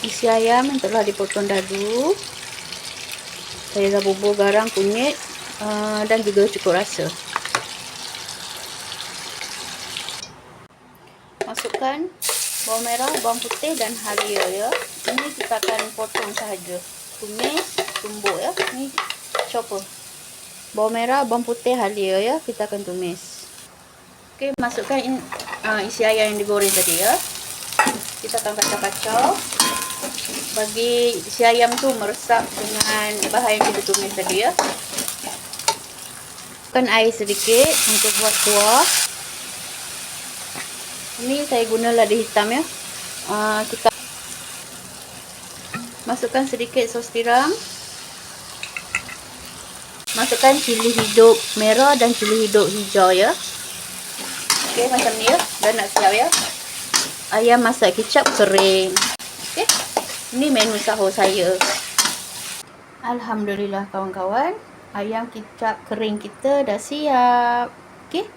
isi ayam yang telah dipotong dadu. Saya dah bubur garam, kunyit dan juga cukup rasa. Masukkan bawang merah, bawang putih dan halia ya. Ini kita akan potong sahaja. Tumis, tumbuk ya. Ni chopper. Bawang merah, bawang putih, halia ya. Kita akan tumis. Okey, masukkan isi ayam yang digoreng tadi ya. Kita akan kacau-kacau bagi isi ayam tu meresap dengan bahan yang kita tumis tadi ya. Masukkan air sedikit untuk buat kuah. Ini saya guna lada hitam ya. Kita masukkan sedikit sos tiram. Masukkan cili hidup merah dan cili hidup hijau ya. Okey, macam ni ya. Dah nak siap ya. Ayam masak kicap kering. Okey. Ini menu sahur saya. Alhamdulillah kawan-kawan. Ayam kicap kering kita dah siap. Okey.